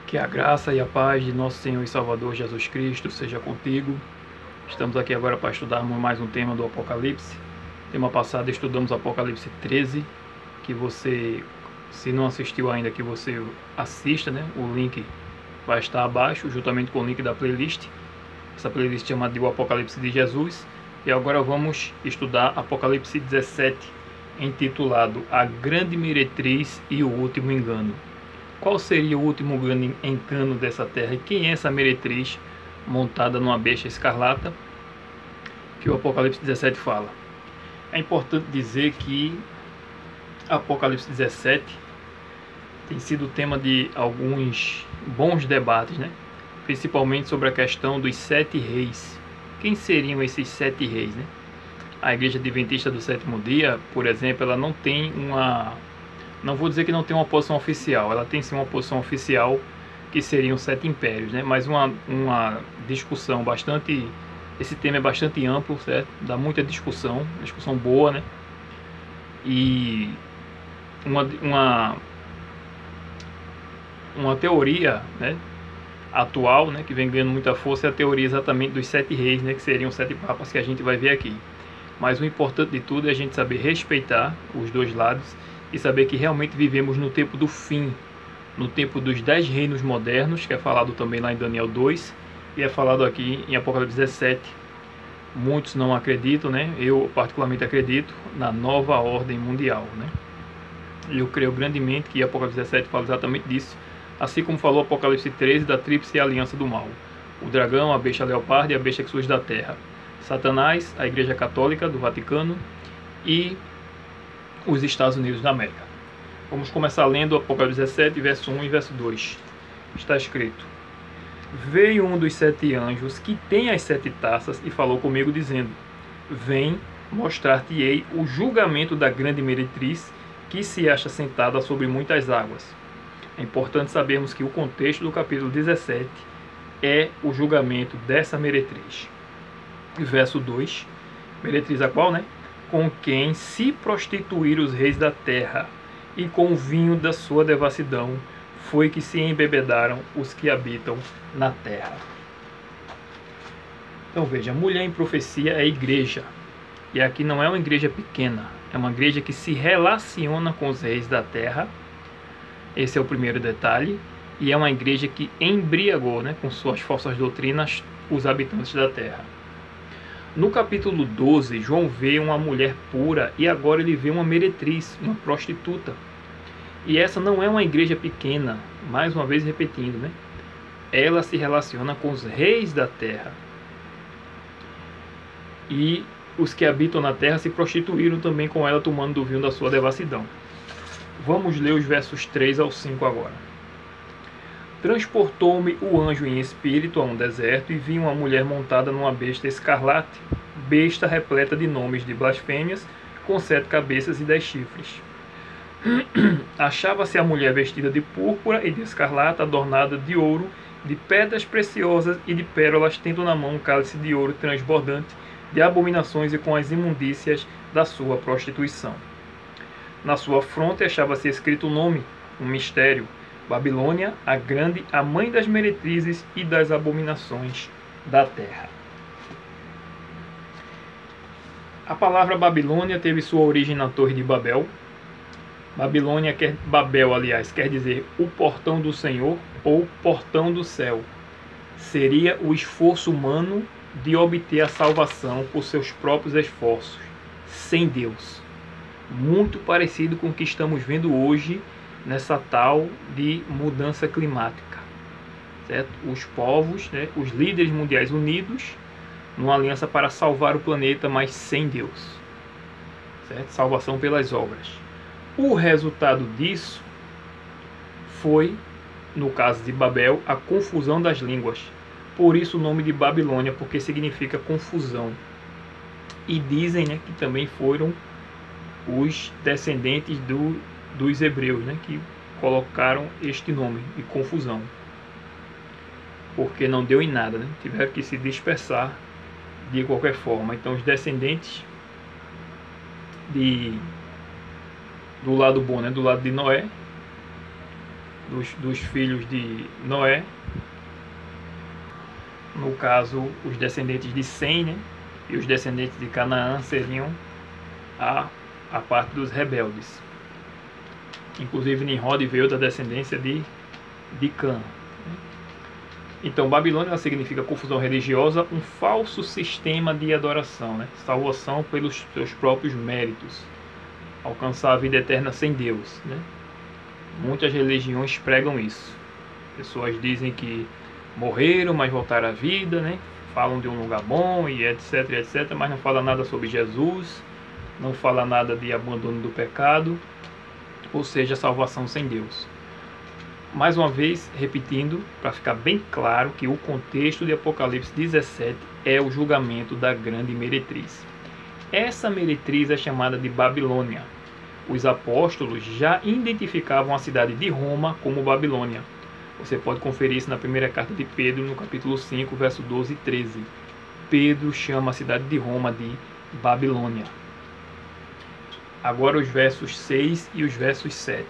Que a graça e a paz de nosso Senhor e Salvador Jesus Cristo seja contigo. Estamos aqui agora para estudarmos mais um tema do Apocalipse. Tema passado estudamos Apocalipse 13, que você, se não assistiu ainda, que você assista, né? O link vai estar abaixo, juntamente com o link da playlist. Essa playlist chama de O Apocalipse de Jesus. E agora vamos estudar Apocalipse 17, intitulado A Grande Meretriz e o Último Engano. Qual seria o último grande engano dessa terra? E quem é essa meretriz montada numa besta escarlata que o Apocalipse 17 fala? É importante dizer que Apocalipse 17 tem sido tema de alguns bons debates, né? Principalmente sobre a questão dos 7 reis. Quem seriam esses 7 reis, né? A Igreja Adventista do Sétimo Dia, por exemplo, ela não tem uma... Não vou dizer que não tem uma posição oficial, ela tem sim uma posição oficial, que seriam 7 impérios, né? Mas uma discussão bastante... Esse tema é bastante amplo, certo? Dá muita discussão boa, né? E uma teoria, né, atual, né, que vem ganhando muita força, é a teoria exatamente dos 7 reis, né, que seriam 7 papas, que a gente vai ver aqui. Mas o importante de tudo é a gente saber respeitar os dois lados e saber que realmente vivemos no tempo do fim, no tempo dos 10 reinos modernos, que é falado também lá em Daniel 2, e é falado aqui em Apocalipse 17. Muitos não acreditam, né? Eu particularmente acredito na nova ordem mundial, né? Eu creio grandemente que Apocalipse 17 fala exatamente disso, assim como falou Apocalipse 13 da tríplice aliança do mal: o dragão, a besta leopardo e a besta que surge da terra, Satanás, a Igreja Católica do Vaticano e os Estados Unidos da América. Vamos começar lendo Apocalipse 17, verso 1 e verso 2. Está escrito: Veio um dos 7 anjos que tem as 7 taças e falou comigo dizendo: Vem, mostrar-te-ei o julgamento da grande meretriz que se acha sentada sobre muitas águas. É importante sabermos que o contexto do capítulo 17 é o julgamento dessa meretriz. Verso 2, meretriz a qual, né? Com quem se prostituíram os reis da terra, e com o vinho da sua devassidão foi que se embebedaram os que habitam na terra. Então veja, mulher em profecia é igreja. E aqui não é uma igreja pequena, é uma igreja que se relaciona com os reis da terra. Esse é o primeiro detalhe. E é uma igreja que embriagou, né, com suas falsas doutrinas, os habitantes da terra. No capítulo 12, João vê uma mulher pura e agora ele vê uma meretriz, uma prostituta. E essa não é uma igreja pequena, mais uma vez repetindo, né? Ela se relaciona com os reis da terra. E os que habitam na terra se prostituíram também com ela, tomando do vinho da sua devassidão. Vamos ler os versos 3 ao 5 agora. Transportou-me o anjo em espírito a um deserto e vi uma mulher montada numa besta escarlate, besta repleta de nomes de blasfêmias, com 7 cabeças e 10 chifres. Achava-se a mulher vestida de púrpura e de escarlata, adornada de ouro, de pedras preciosas e de pérolas, tendo na mão um cálice de ouro transbordante de abominações e com as imundícias da sua prostituição. Na sua fronte achava-se escrito o nome, um mistério: Babilônia, a grande, a mãe das meretrizes e das abominações da terra. A palavra Babilônia teve sua origem na Torre de Babel. Babel, aliás, quer dizer o portão do Senhor ou portão do céu. Seria o esforço humano de obter a salvação por seus próprios esforços, sem Deus. Muito parecido com o que estamos vendo hoje nessa tal de mudança climática, certo? Os povos, né, os líderes mundiais unidos numa aliança para salvar o planeta, mas sem Deus, certo? Salvação pelas obras. O resultado disso foi, no caso de Babel, a confusão das línguas. Por isso o nome de Babilônia, porque significa confusão. E dizem, né, que também foram os descendentes dos hebreus, né, que colocaram este nome de confusão, porque não deu em nada, né? Tiveram que se dispersar de qualquer forma. Então os descendentes do lado bom, né, do lado de Noé, dos filhos de Noé. No caso, os descendentes de Sem, né? E os descendentes de Canaã seriam a parte dos rebeldes. Inclusive Nimrod veio da descendência de Cã. Então, Babilônia significa confusão religiosa, um falso sistema de adoração, né? Salvação pelos seus próprios méritos, alcançar a vida eterna sem Deus, né? Muitas religiões pregam isso. Pessoas dizem que morreram, mas voltaram à vida, né? Falam de um lugar bom e etc, etc, mas não fala nada sobre Jesus, não fala nada de abandono do pecado, ou seja, salvação sem Deus. Mais uma vez, repetindo, para ficar bem claro que o contexto de Apocalipse 17 é o julgamento da grande meretriz. Essa meretriz é chamada de Babilônia. Os apóstolos já identificavam a cidade de Roma como Babilônia. Você pode conferir isso na primeira carta de Pedro, no capítulo 5, verso 12 e 13. Pedro chama a cidade de Roma de Babilônia. Agora os versos 6 e os versos 7.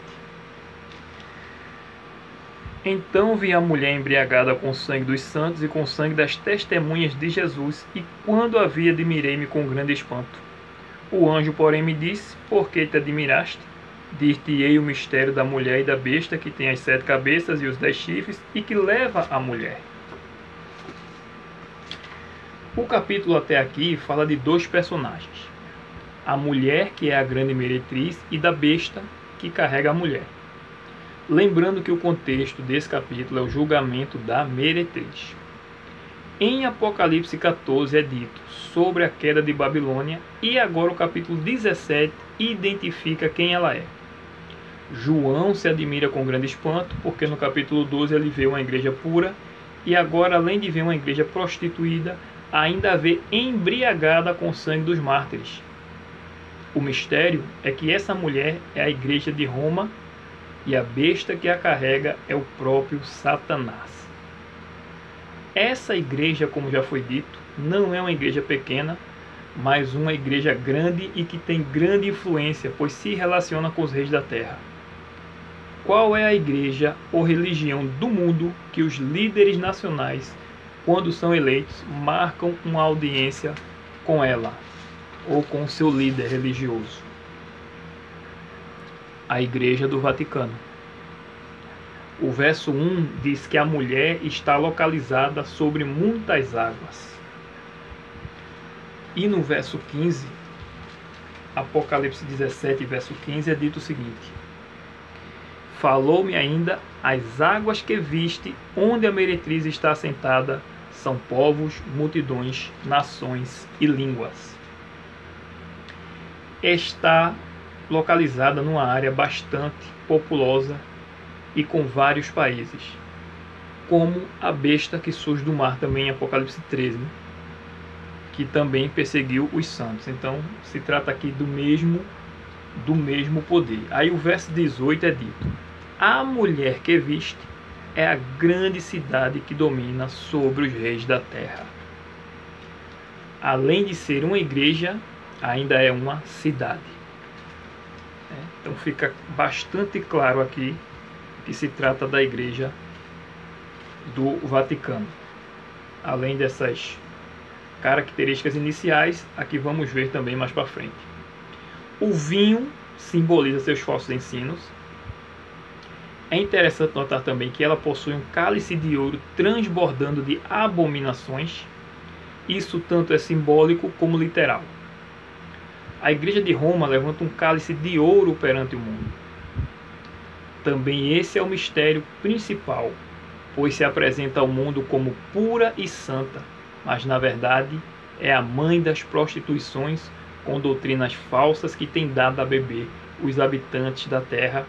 Então vi a mulher embriagada com o sangue dos santos e com o sangue das testemunhas de Jesus, e quando a vi, admirei-me com grande espanto. O anjo, porém, me disse: por que te admiraste? Dir-te-ei o mistério da mulher e da besta, que tem as 7 cabeças e os 10 chifres, e que leva a mulher. O capítulo até aqui fala de 2 personagens. A mulher, que é a grande meretriz, e da besta, que carrega a mulher. Lembrando que o contexto desse capítulo é o julgamento da meretriz. Em Apocalipse 14 é dito sobre a queda de Babilônia, e agora o capítulo 17 identifica quem ela é. João se admira com grande espanto, porque no capítulo 12 ele vê uma igreja pura, e agora, além de ver uma igreja prostituída, ainda a vê embriagada com o sangue dos mártires. O mistério é que essa mulher é a igreja de Roma, e a besta que a carrega é o próprio Satanás. Essa igreja, como já foi dito, não é uma igreja pequena, mas uma igreja grande e que tem grande influência, pois se relaciona com os reis da terra. Qual é a igreja ou religião do mundo que os líderes nacionais, quando são eleitos, marcam uma audiência com ela ou com seu líder religioso? A Igreja do Vaticano. O verso 1 diz que a mulher está localizada sobre muitas águas. E no verso 15, Apocalipse 17, verso 15, é dito o seguinte: falou-me ainda: as águas que viste, onde a meretriz está assentada, são povos, multidões, nações e línguas. Está localizada numa área bastante populosa e com vários países, como a besta que surge do mar também em Apocalipse 13, né? Que também perseguiu os santos. Então se trata aqui do mesmo poder. Aí o verso 18 é dito: a mulher que viste é a grande cidade que domina sobre os reis da terra. Além de ser uma igreja, ainda é uma cidade. Então fica bastante claro aqui que se trata da Igreja do Vaticano. Além dessas características iniciais, aqui vamos ver também mais para frente. O vinho simboliza seus falsos ensinos. É interessante notar também que ela possui um cálice de ouro transbordando de abominações. Isso tanto é simbólico como literal. A Igreja de Roma levanta um cálice de ouro perante o mundo. Também esse é o mistério principal, pois se apresenta ao mundo como pura e santa, mas na verdade é a mãe das prostituições, com doutrinas falsas que tem dado a beber os habitantes da terra,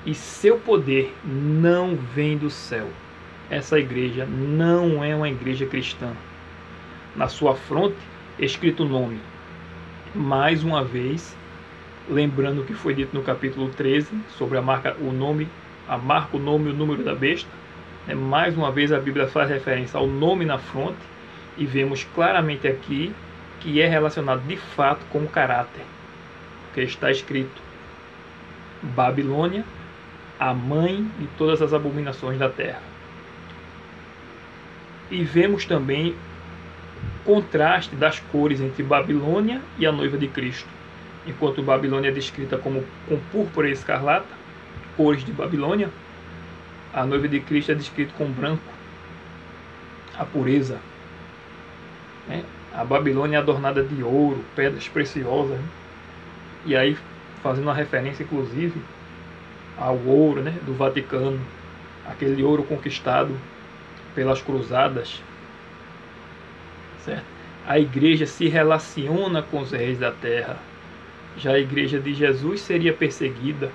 e seu poder não vem do céu. Essa igreja não é uma igreja cristã. Na sua fronte, escrito o nome. Mais uma vez, lembrando o que foi dito no capítulo 13, sobre a marca, o nome e o número da besta. Mais uma vez a Bíblia faz referência ao nome na fronte, e vemos claramente aqui que é relacionado de fato com o caráter, que está escrito Babilônia, a mãe de todas as abominações da terra. E vemos também contraste das cores entre Babilônia e a noiva de Cristo. Enquanto Babilônia é descrita como com púrpura e escarlata, cores de Babilônia, a noiva de Cristo é descrita com branco, a pureza. A Babilônia é adornada de ouro, pedras preciosas, e aí fazendo uma referência inclusive ao ouro, do Vaticano, aquele ouro conquistado pelas cruzadas, certo? A igreja se relaciona com os reis da terra. Já a igreja de Jesus seria perseguida.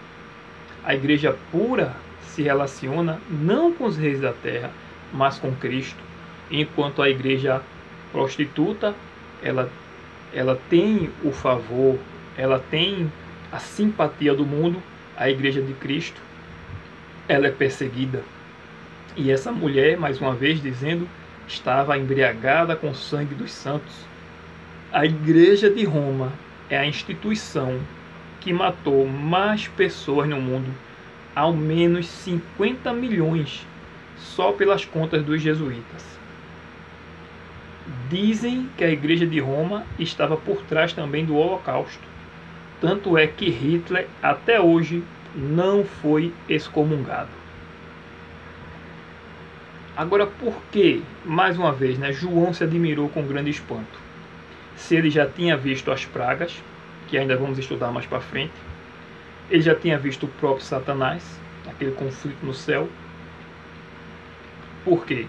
A igreja pura se relaciona não com os reis da terra, mas com Cristo. Enquanto a igreja prostituta, ela tem o favor, ela tem a simpatia do mundo. A igreja de Cristo, ela é perseguida. E essa mulher, mais uma vez dizendo, estava embriagada com o sangue dos santos. A igreja de Roma é a instituição que matou mais pessoas no mundo, ao menos 50 milhões, só pelas contas dos jesuítas. Dizem que a igreja de Roma estava por trás também do Holocausto. Tanto é que Hitler, até hoje, não foi excomungado. Agora, por que, mais uma vez, João se admirou com grande espanto? Se ele já tinha visto as pragas, que ainda vamos estudar mais para frente, ele já tinha visto o próprio Satanás, aquele conflito no céu. Por quê?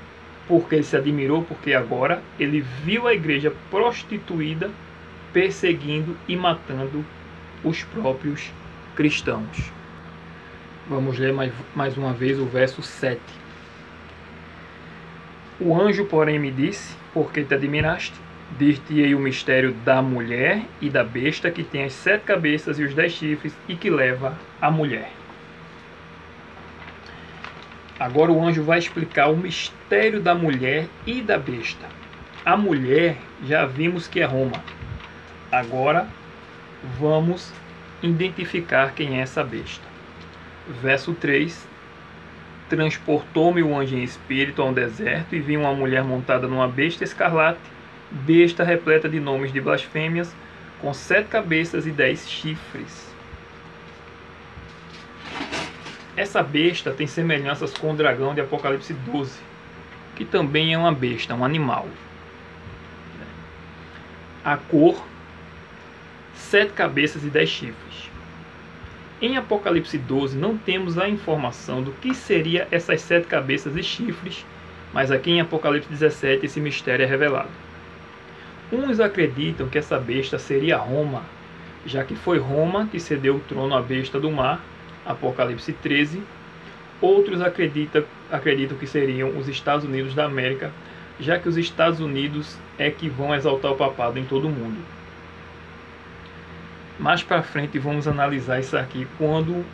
Porque ele se admirou, porque agora ele viu a igreja prostituída perseguindo e matando os próprios cristãos. Vamos ler mais uma vez o verso 7. O anjo, porém, me disse: por que te admiraste? Dir-te-ei o mistério da mulher e da besta que tem as 7 cabeças e os 10 chifres e que leva a mulher. Agora o anjo vai explicar o mistério da mulher e da besta. A mulher já vimos que é Roma. Agora vamos identificar quem é essa besta. Verso 3. Transportou-me o anjo em espírito a um deserto e vi uma mulher montada numa besta escarlate, besta repleta de nomes de blasfêmias, com 7 cabeças e 10 chifres. Essa besta tem semelhanças com o dragão de Apocalipse 12, que também é uma besta, um animal. A cor, 7 cabeças e 10 chifres. Em Apocalipse 12 não temos a informação do que seria essas 7 cabeças e chifres, mas aqui em Apocalipse 17 esse mistério é revelado. Uns acreditam que essa besta seria Roma, já que foi Roma que cedeu o trono à besta do mar, Apocalipse 13. Outros acreditam que seriam os Estados Unidos da América, já que os Estados Unidos é que vão exaltar o papado em todo o mundo. Mais para frente vamos analisar isso aqui quando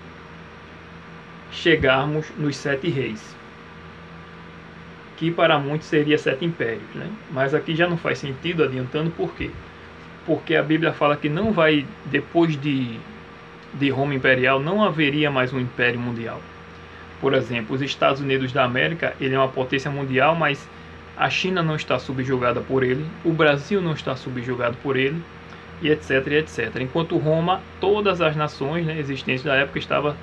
chegarmos nos 7 reis, que para muitos seria 7 impérios, Mas aqui já não faz sentido, adiantando. Por quê? Porque a Bíblia fala que não vai, depois de Roma Imperial, não haveria mais um império mundial. Por exemplo, os Estados Unidos da América, ele é uma potência mundial, mas a China não está subjugada por ele, o Brasil não está subjugado por ele, e etc, etc. Enquanto Roma, todas as nações existentes da época estavam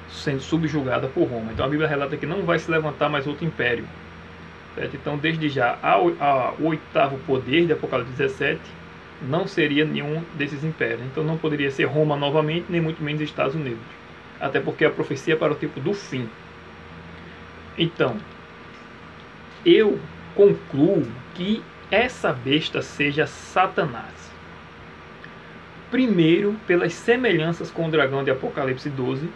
sendo subjugadas por Roma. Então a Bíblia relata que não vai se levantar mais outro império. Certo? Então, desde já, o 8º poder de Apocalipse 17 não seria nenhum desses impérios. Então não poderia ser Roma novamente, nem muito menos Estados Unidos. Até porque a profecia é para o tempo do fim. Então, eu concluo que essa besta seja Satanás. Primeiro, pelas semelhanças com o dragão de Apocalipse 12.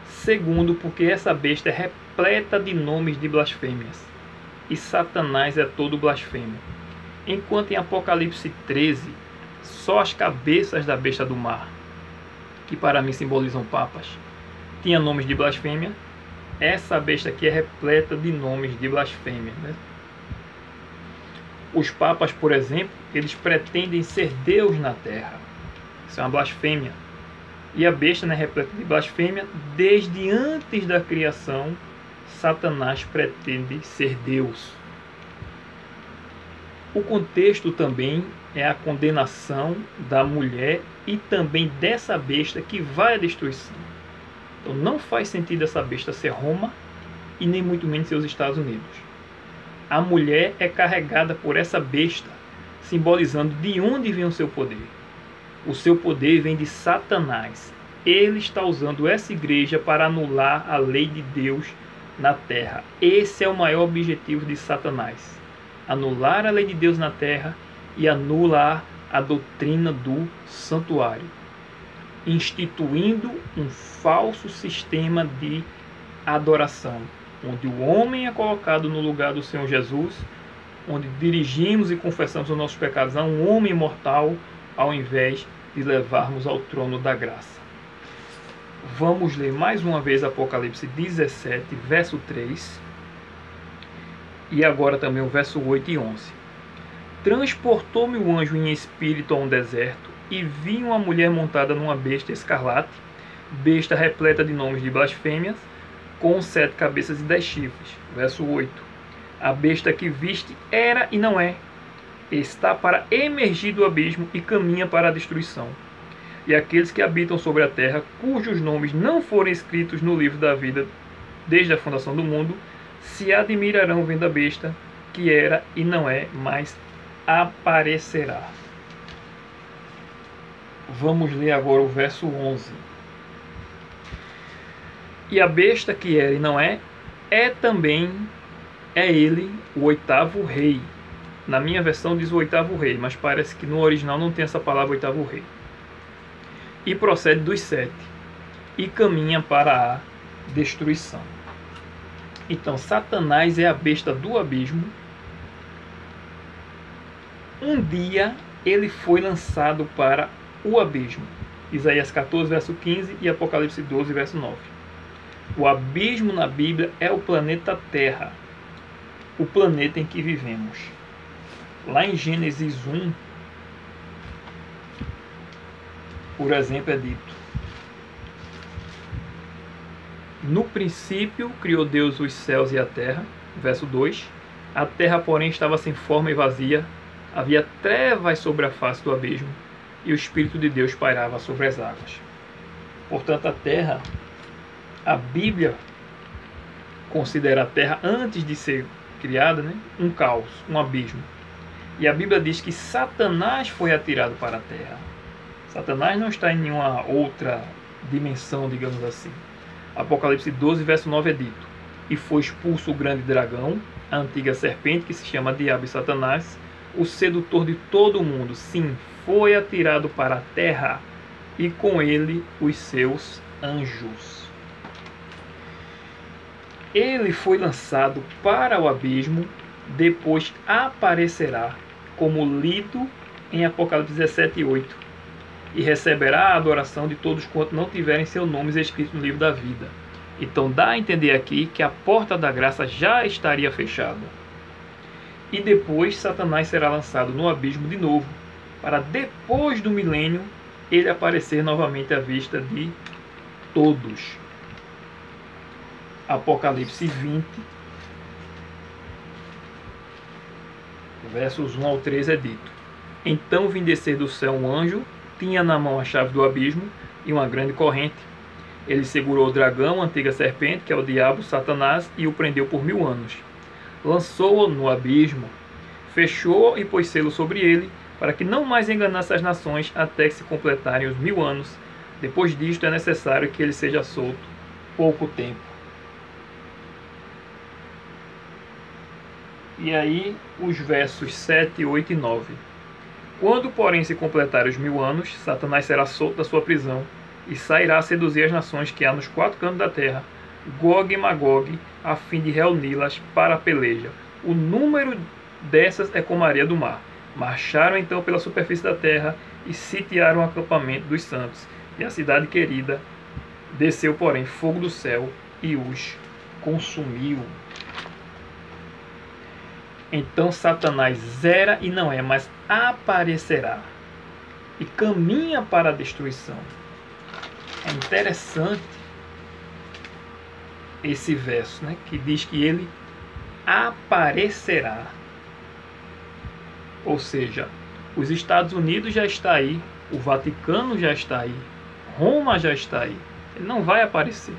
Segundo, porque essa besta é repleta de nomes de blasfêmias. E Satanás é todo blasfêmio. Enquanto em Apocalipse 13, só as cabeças da besta do mar, que para mim simbolizam papas, tinha nomes de blasfêmia, essa besta aqui é repleta de nomes de blasfêmia. Os papas, por exemplo, eles pretendem ser Deus na terra. Isso é uma blasfêmia. E a besta, né, repleta de blasfêmia, desde antes da criação, Satanás pretende ser Deus. O contexto também é a condenação da mulher e também dessa besta que vai à destruição. Então não faz sentido essa besta ser Roma e nem muito menos ser os Estados Unidos. A mulher é carregada por essa besta, simbolizando de onde vem o seu poder. O seu poder vem de Satanás. Ele está usando essa igreja para anular a lei de Deus na terra. Esse é o maior objetivo de Satanás: anular a lei de Deus na terra e anular a doutrina do santuário, instituindo um falso sistema de adoração, onde o homem é colocado no lugar do Senhor Jesus, onde dirigimos e confessamos os nossos pecados a um homem mortal, ao invés de levarmos ao trono da graça. Vamos ler mais uma vez Apocalipse 17, verso 3, e agora também o verso 8 e 11. Transportou-me o anjo em espírito a um deserto, e vi uma mulher montada numa besta escarlate, besta repleta de nomes de blasfêmias, com 7 cabeças e 10 chifres. Verso 8. A besta que viste era e não é, está para emergir do abismo e caminha para a destruição. E aqueles que habitam sobre a terra, cujos nomes não forem escritos no livro da vida desde a fundação do mundo, se admirarão vendo a besta, que era e não é, mas aparecerá. Vamos ler agora o verso 11. E a besta que era e não é, é ele, o 8º rei. Na minha versão diz o 8º rei, mas parece que no original não tem essa palavra 8º rei. E procede dos 7, e caminha para a destruição. Então, Satanás é a besta do abismo. Um dia ele foi lançado para o abismo. Isaías 14, verso 15 e Apocalipse 12, verso 9. O abismo na Bíblia é o planeta Terra, o planeta em que vivemos. Lá em Gênesis 1, por exemplo, é dito: no princípio criou Deus os céus e a terra. Verso 2. A terra, porém, estava sem forma e vazia, havia trevas sobre a face do abismo, e o Espírito de Deus pairava sobre as águas. Portanto, a terra, a Bíblia considera a terra, antes de ser criada, né, um caos, um abismo. E a Bíblia diz que Satanás foi atirado para a terra. Satanás não está em nenhuma outra dimensão, digamos assim. Apocalipse 12, verso 9 é dito: e foi expulso o grande dragão, a antiga serpente, que se chama Diabo e Satanás, o sedutor de todo o mundo. Sim, foi atirado para a terra, e com ele os seus anjos. Ele foi lançado para o abismo, depois aparecerá, como lido em Apocalipse 17, 8, e receberá a adoração de todos quantos não tiverem seus nomes escritos no livro da vida. Então dá a entender aqui que a porta da graça já estaria fechada. E depois Satanás será lançado no abismo de novo, para depois do milênio ele aparecer novamente à vista de todos. Apocalipse 20, versos 1 ao 13 é dito: então vim descer do céu um anjo, tinha na mão a chave do abismo e uma grande corrente. Ele segurou o dragão, a antiga serpente, que é o diabo, Satanás, e o prendeu por 1000 anos. Lançou-o no abismo, fechou e pôs selo sobre ele, para que não mais enganasse as nações até que se completarem os 1000 anos. Depois disto é necessário que ele seja solto pouco tempo. E aí os versos 7, 8 e 9. Quando, porém, se completarem os 1000 anos, Satanás será solto da sua prisão e sairá a seduzir as nações que há nos 4 cantos da terra, Gog e Magog, a fim de reuni-las para a peleja. O número dessas é como a areia do mar. Marcharam então pela superfície da terra e sitiaram o acampamento dos santos. E a cidade querida desceu, porém, fogo do céu e os consumiu. Então Satanás era e não é, mas aparecerá e caminha para a destruição. É interessante esse verso, né, que diz que ele aparecerá. Ou seja, os Estados Unidos já está aí, o Vaticano já está aí, Roma já está aí. Ele não vai aparecer.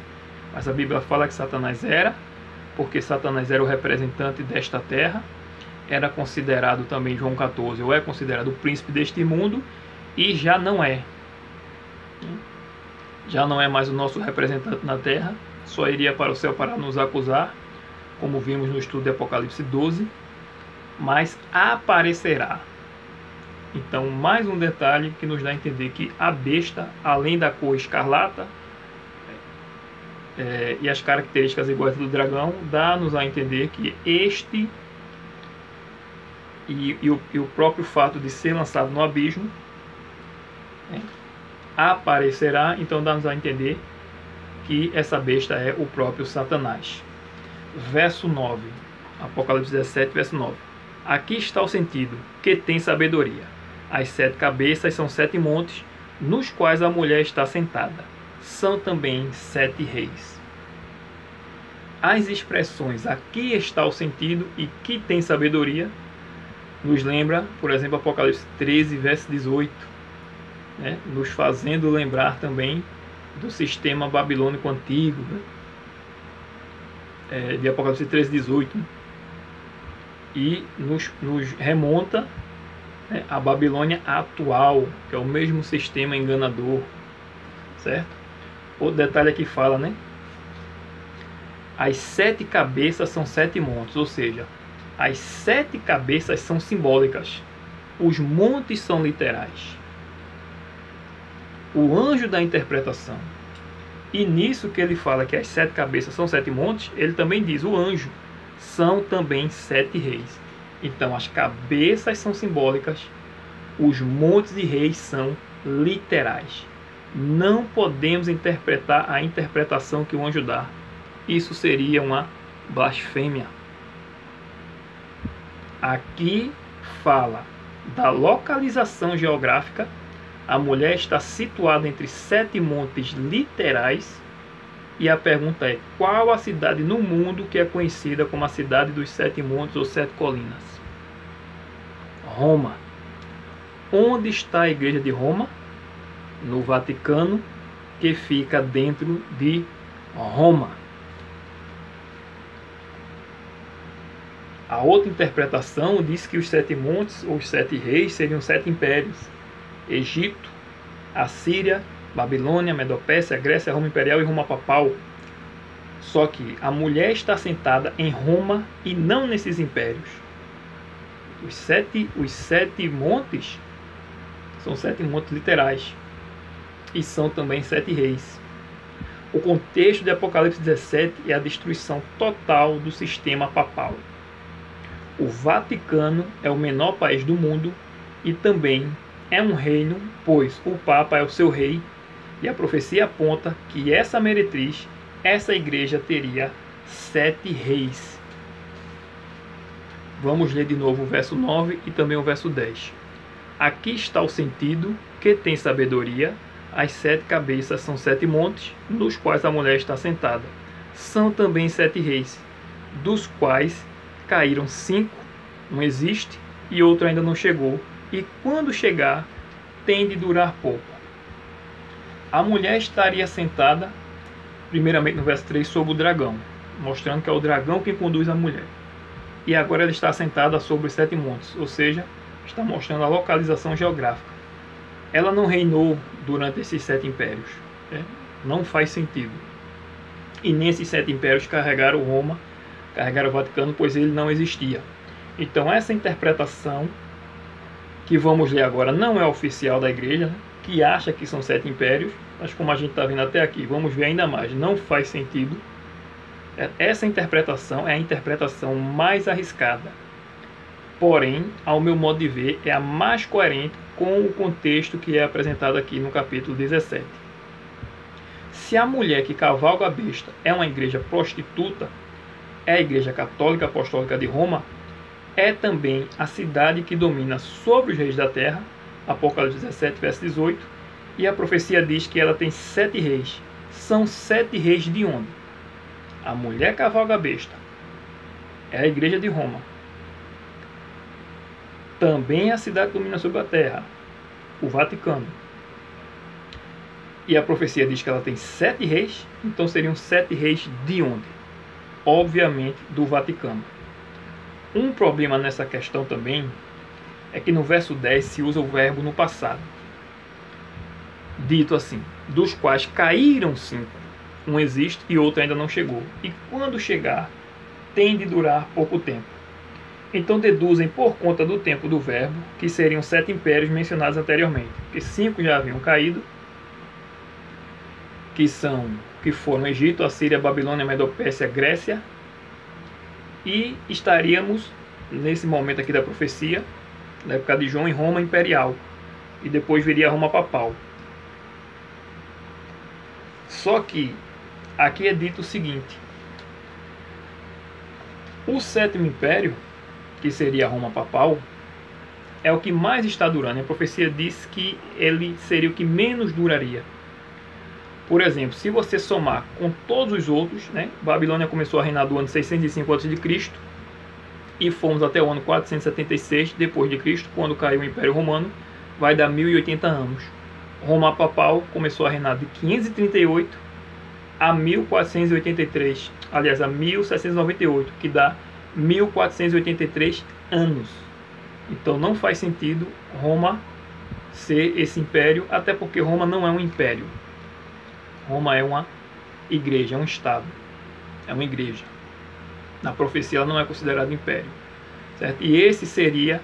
Mas a Bíblia fala que Satanás era, porque Satanás era o representante desta terra, era considerado também, João 14, ou é considerado o príncipe deste mundo, e já não é. Já não é mais o nosso representante na terra, só iria para o céu para nos acusar, como vimos no estudo de Apocalipse 12, mas aparecerá. Então, mais um detalhe que nos dá a entender que a besta, além da cor escarlata e as características iguais do dragão, dá-nos a entender que este e o próprio fato de ser lançado no abismo aparecerá, então dá-nos a entender que essa besta é o próprio Satanás. Verso 9, Apocalipse 17, verso 9. Aqui está o sentido, que tem sabedoria. As 7 cabeças são 7 montes, nos quais a mulher está sentada. São também 7 reis. As expressões aqui está o sentido e que tem sabedoria nos lembra, por exemplo, Apocalipse 13, verso 18, né? Nos fazendo lembrar também do sistema babilônico antigo, né? De Apocalipse 13, 18, né? E nos remonta, né, a Babilônia atual, que é o mesmo sistema enganador, certo? Outro detalhe aqui fala, né? As 7 cabeças são 7 montes, ou seja, as 7 cabeças são simbólicas, os montes são literais. O anjo da interpretação, e nisso que ele fala que as 7 cabeças são 7 montes, ele também diz, o anjo são também 7 reis. Então as cabeças são simbólicas, os montes e reis são literais. Não podemos interpretar a interpretação que o anjo dá. Isso seria uma blasfêmia. Aqui fala da localização geográfica. A mulher está situada entre 7 montes literais. E a pergunta é, qual a cidade no mundo que é conhecida como a cidade dos 7 montes ou 7 colinas? Roma. Onde está a igreja de Roma? No Vaticano, que fica dentro de Roma. A outra interpretação diz que os 7 montes ou os 7 reis seriam 7 impérios: Egito, Assíria, Babilônia, Medopécia, Grécia, Roma Imperial e Roma Papal. Só que a mulher está sentada em Roma e não nesses impérios. Os sete montes são 7 montes literais e são também 7 reis. O contexto de Apocalipse 17 é a destruição total do sistema papal. O Vaticano é o menor país do mundo e também é um reino, pois o Papa é o seu rei, e a profecia aponta que essa meretriz, essa igreja, teria 7 reis. Vamos ler de novo o verso 9 e também o verso 10. Aqui está o sentido, que tem sabedoria. As 7 cabeças são 7 montes, nos quais a mulher está sentada. São também 7 reis, dos quais caíram 5, um existe, e outro ainda não chegou, e quando chegar, tem de durar pouco. A mulher estaria sentada, primeiramente no verso 3, sobre o dragão, mostrando que é o dragão quem conduz a mulher. E agora ela está sentada sobre os 7 montes, ou seja, está mostrando a localização geográfica. Ela não reinou durante esses 7 impérios, né? Não faz sentido. E nem esses 7 impérios carregaram Roma, carregaram o Vaticano, pois ele não existia. Então essa interpretação que vamos ler agora não é oficial da igreja, né? Que acha que são 7 impérios, mas como a gente está vendo até aqui, vamos ver ainda mais, não faz sentido. Essa interpretação é a interpretação mais arriscada, porém, ao meu modo de ver, é a mais coerente com o contexto que é apresentado aqui no capítulo 17. Se a mulher que cavalga a besta é uma igreja prostituta, é a Igreja Católica Apostólica de Roma, é também a cidade que domina sobre os reis da terra, Apocalipse 17, verso 18, E a profecia diz que ela tem 7 reis. São 7 reis de onde? A mulher cavalga a besta. É a igreja de Roma. Também a cidade que domina sobre a terra. O Vaticano. E a profecia diz que ela tem 7 reis. Então seriam 7 reis de onde? Obviamente do Vaticano. Um problema nessa questão também é que no verso 10 se usa o verbo no passado. Dito assim, dos quais caíram 5. Um existe e outro ainda não chegou. E quando chegar, tem de durar pouco tempo. Então deduzem por conta do tempo do verbo, que seriam 7 impérios mencionados anteriormente. Porque 5 já haviam caído, que foram Egito, Assíria, Babilônia, Medopérsia, Grécia. E estaríamos, nesse momento aqui da profecia, na época de João, em Roma imperial. E depois viria a Roma papal. Só que aqui é dito o seguinte: o 7º império, que seria a Roma papal, é o que mais está durando. A profecia diz que ele seria o que menos duraria. Por exemplo, se você somar com todos os outros, né, Babilônia começou a reinar do ano 605 a.C. e fomos até o ano 476 depois de Cristo, quando caiu o Império Romano, vai dar 1080 anos. Roma papal começou a reinar de 538 a 1483, aliás, a 1798, que dá 1483 anos. Então não faz sentido Roma ser esse império, até porque Roma não é um império. Roma é uma igreja, é um estado, é uma igreja. Na profecia ela não é considerada império, certo? E esse seria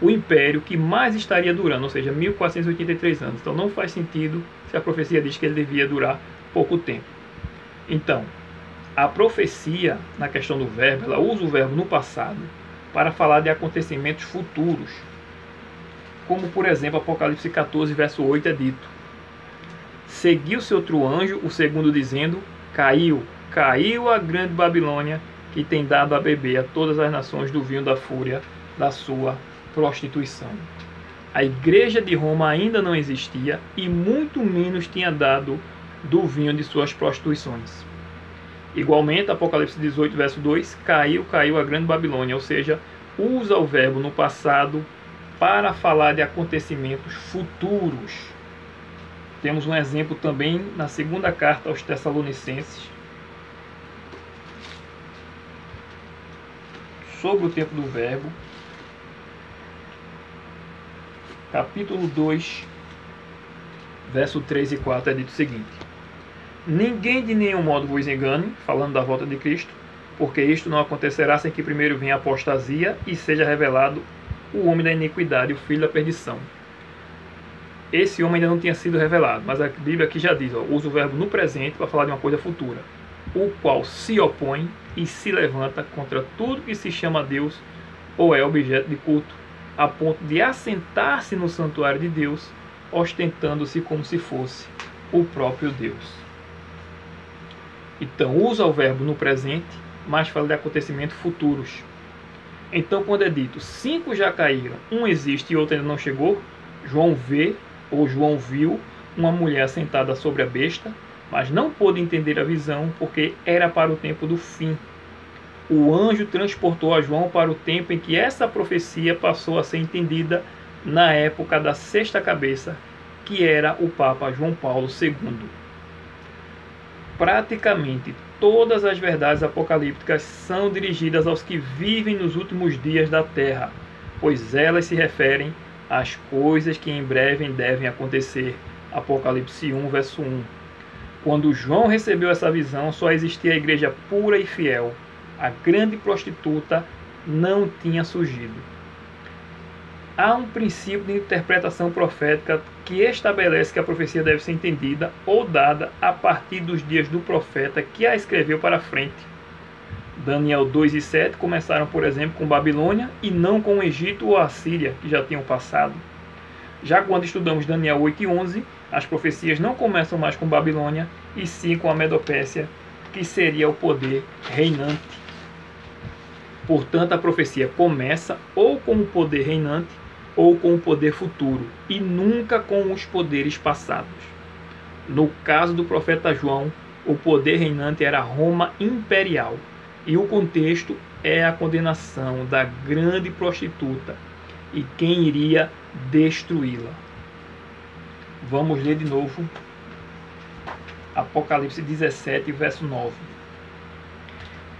o império que mais estaria durando, ou seja, 1483 anos. Então não faz sentido se a profecia diz que ele devia durar pouco tempo. Então, a profecia, na questão do verbo, ela usa o verbo no passado para falar de acontecimentos futuros. Como, por exemplo, Apocalipse 14, verso 8 é dito: seguiu-se outro anjo, o segundo, dizendo: caiu a grande Babilônia, que tem dado a beber a todas as nações do vinho da fúria da sua prostituição. A igreja de Roma ainda não existia e muito menos tinha dado do vinho de suas prostituições. Igualmente, Apocalipse 18, verso 2, caiu a grande Babilônia, ou seja, usa o verbo no passado para falar de acontecimentos futuros. Temos um exemplo também na segunda carta aos Tessalonicenses, sobre o tempo do verbo. Capítulo 2, verso 3 e 4 é dito o seguinte: ninguém de nenhum modo vos engane, falando da volta de Cristo, porque isto não acontecerá sem que primeiro venha a apostasia e seja revelado o homem da iniquidade, o filho da perdição. Esse homem ainda não tinha sido revelado, mas a Bíblia aqui já diz, usa o verbo no presente para falar de uma coisa futura, o qual se opõe e se levanta contra tudo que se chama Deus ou é objeto de culto, a ponto de assentar-se no santuário de Deus, ostentando-se como se fosse o próprio Deus. Então usa o verbo no presente, mas fala de acontecimentos futuros. Então quando é dito 5 já caíram, um existe e outro ainda não chegou, João vê ou João viu uma mulher sentada sobre a besta, mas não pôde entender a visão porque era para o tempo do fim. O anjo transportou a João para o tempo em que essa profecia passou a ser entendida, na época da 6ª cabeça, que era o Papa João Paulo II. Praticamente todas as verdades apocalípticas são dirigidas aos que vivem nos últimos dias da terra, pois elas se referem às coisas que em breve devem acontecer. Apocalipse 1, verso 1. Quando João recebeu essa visão, só existia a igreja pura e fiel. A grande prostituta não tinha surgido. Há um princípio de interpretação profética que estabelece que a profecia deve ser entendida ou dada a partir dos dias do profeta que a escreveu para frente. Daniel 2 e 7 começaram, por exemplo, com Babilônia e não com o Egito ou a Síria, que já tinham passado. Já quando estudamos Daniel 8 e 11, as profecias não começam mais com Babilônia, e sim com a Medopérsia, que seria o poder reinante. Portanto, a profecia começa ou com o poder reinante, ou com o poder futuro, e nunca com os poderes passados. No caso do profeta João, o poder reinante era Roma imperial, e o contexto é a condenação da grande prostituta e quem iria destruí-la. Vamos ler de novo Apocalipse 17, verso 9.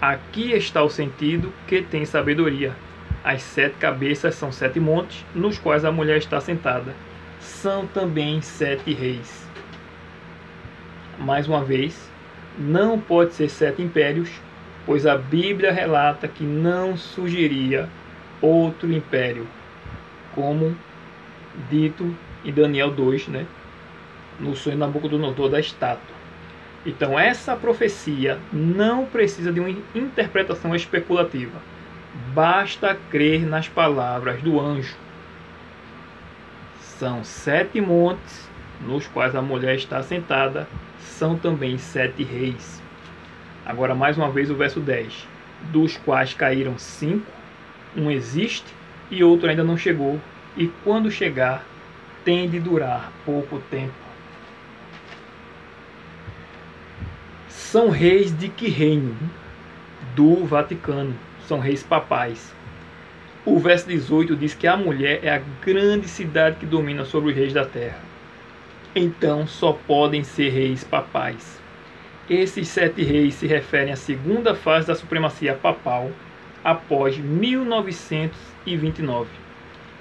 Aqui está o sentido que tem sabedoria. As 7 cabeças são 7 montes, nos quais a mulher está sentada. São também 7 reis. Mais uma vez, não pode ser 7 impérios, pois a Bíblia relata que não surgiria outro império, como dito em Daniel 2, no sonho de Nabucodonosor da estátua. Então essa profecia não precisa de uma interpretação especulativa. Basta crer nas palavras do anjo. São 7 montes, nos quais a mulher está sentada, são também 7 reis. Agora mais uma vez o verso 10. Dos quais caíram 5, um existe e outro ainda não chegou, e quando chegar, tem de durar pouco tempo. São reis de que reino? Do Vaticano. São reis papais. O verso 18 diz que a mulher é a grande cidade que domina sobre os reis da terra. Então só podem ser reis papais. Esses 7 reis se referem à segunda fase da supremacia papal após 1929.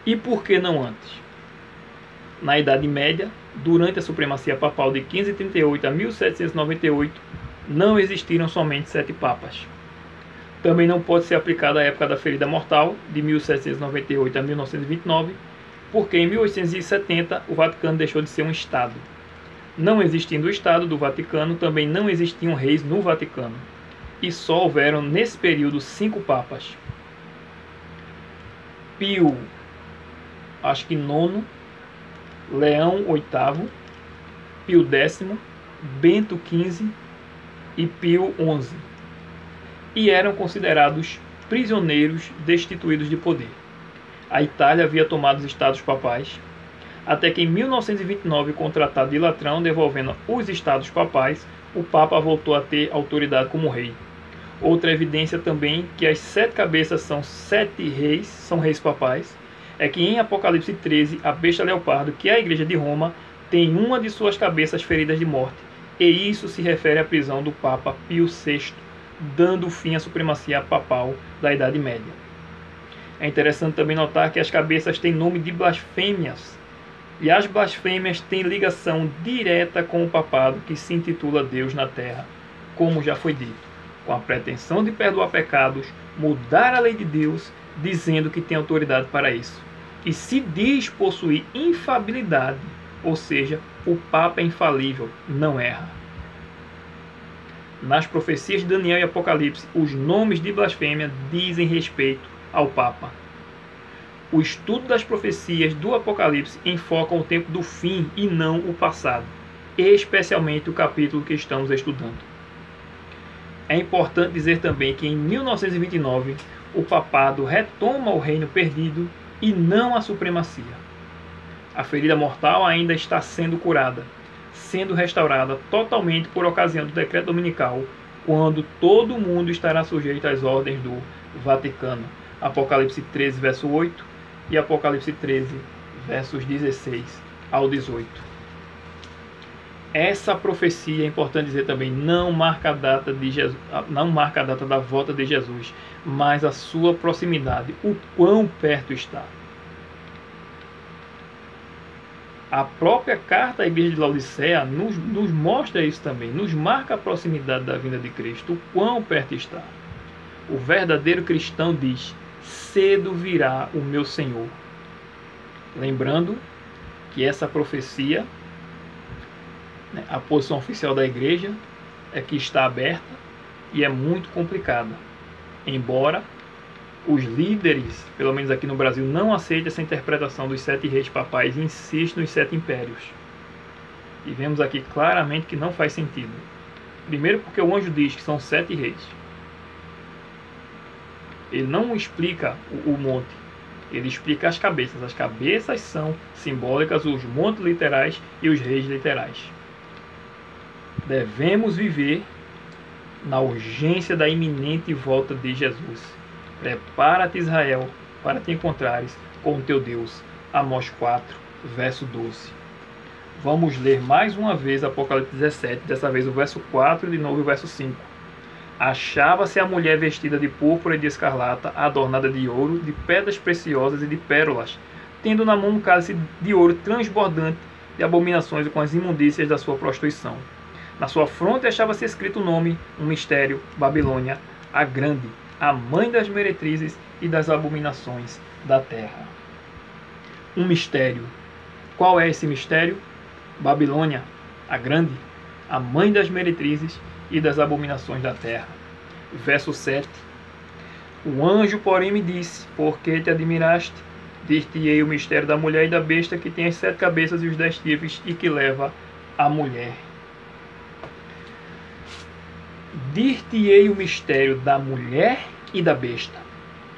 E por que não antes? Na Idade Média, durante a supremacia papal de 1538 a 1798, não existiram somente 7 papas. Também não pode ser aplicada à época da ferida mortal, de 1798 a 1929, porque em 1870 o Vaticano deixou de ser um Estado. Não existindo o Estado do Vaticano, também não existiam reis no Vaticano. E só houveram nesse período 5 papas. Pio, acho que 9, Leão VIII, Pio X, Bento XV e Pio XI. E eram considerados prisioneiros destituídos de poder. A Itália havia tomado os estados papais, até que em 1929, com o Tratado de Latrão devolvendo os estados papais, o Papa voltou a ter autoridade como rei. Outra evidência também que as 7 cabeças são 7 reis, são reis papais, é que em Apocalipse 13, a besta leopardo, que é a igreja de Roma, tem uma de suas cabeças feridas de morte, e isso se refere à prisão do Papa Pio VI, dando fim à supremacia papal da Idade Média. É interessante também notar que as cabeças têm nome de blasfêmias, e as blasfêmias têm ligação direta com o papado que se intitula Deus na Terra, como já foi dito, com a pretensão de perdoar pecados, mudar a lei de Deus, dizendo que tem autoridade para isso. E se diz possuir infalibilidade, ou seja, o Papa é infalível, não erra. Nas profecias de Daniel e Apocalipse, os nomes de blasfêmia dizem respeito ao Papa. O estudo das profecias do Apocalipse enfoca o tempo do fim e não o passado, especialmente o capítulo que estamos estudando. É importante dizer também que em 1929 o papado retoma o reino perdido e não a supremacia. A ferida mortal ainda está sendo curada, sendo restaurada totalmente por ocasião do decreto dominical, quando todo mundo estará sujeito às ordens do Vaticano. Apocalipse 13, verso 8 e Apocalipse 13, versos 16 ao 18. Essa profecia, é importante dizer também, não marca a data da volta de Jesus, mas a sua proximidade, o quão perto está. A própria carta à igreja de Laodiceia nos mostra isso também, nos marca a proximidade da vinda de Cristo, o quão perto está. O verdadeiro cristão diz: cedo virá o meu Senhor. Lembrando que essa profecia, a posição oficial da igreja é que está aberta e é muito complicada. Embora os líderes, pelo menos aqui no Brasil, não aceitem essa interpretação dos 7 reis papais e insistem nos 7 impérios. E vemos aqui claramente que não faz sentido. Primeiro porque o anjo diz que são 7 reis. Ele não explica o monte. Ele explica as cabeças. As cabeças são simbólicas, os montes literais e os reis literais. Devemos viver na urgência da iminente volta de Jesus. Prepara-te, Israel, para te encontrares com o teu Deus. Amós 4, verso 12. Vamos ler mais uma vez Apocalipse 17, dessa vez o verso 4 e de novo o verso 5. Achava-se a mulher vestida de púrpura e de escarlata, adornada de ouro, de pedras preciosas e de pérolas, tendo na mão um cálice de ouro transbordante de abominações e com as imundícias da sua prostituição. Na sua fronte achava-se escrito o nome, um mistério, Babilônia, a grande, a mãe das meretrizes e das abominações da terra. Um mistério. Qual é esse mistério? Babilônia, a grande, a mãe das meretrizes e das abominações da terra. Verso 7. O anjo, porém, me disse: por que te admiraste? Dir-te-ei o mistério da mulher e da besta, que tem as 7 cabeças e os 10 chifres, e que leva a mulher. Dir-te-ei o mistério da mulher e da besta.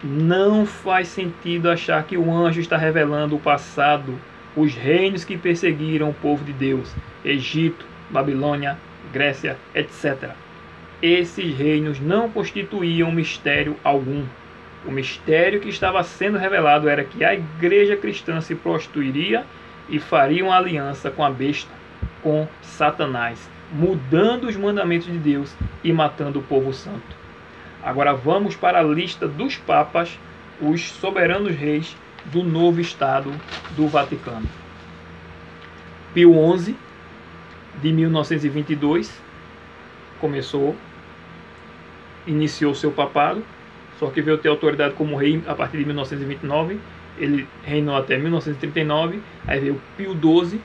Não faz sentido achar que o anjo está revelando o passado, os reinos que perseguiram o povo de Deus, Egito, Babilônia, Grécia, etc. Esses reinos não constituíam mistério algum. O mistério que estava sendo revelado era que a igreja cristã se prostituiria e faria uma aliança com a besta, com Satanás, mudando os mandamentos de Deus e matando o povo santo. Agora vamos para a lista dos papas, os soberanos reis do novo Estado do Vaticano. Pio XI, de 1922, iniciou seu papado, só que veio ter autoridade como rei a partir de 1929, ele reinou até 1939, aí veio Pio XII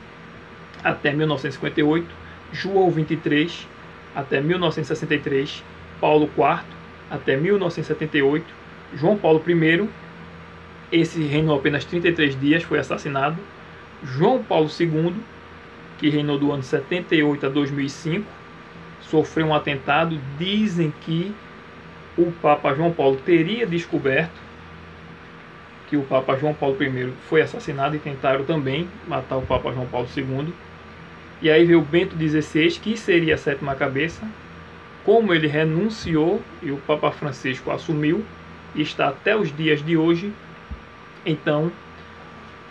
até 1958, João XXIII até 1963, Paulo IV até 1978, João Paulo I, esse reinou apenas 33 dias, foi assassinado, João Paulo II, que reinou do ano 78 a 2005, sofreu um atentado. Dizem que o Papa João Paulo teria descoberto que o Papa João Paulo I foi assassinado e tentaram também matar o Papa João Paulo II. E aí veio Bento XVI, que seria a 7ª cabeça. Como ele renunciou e o Papa Francisco assumiu, e está até os dias de hoje, então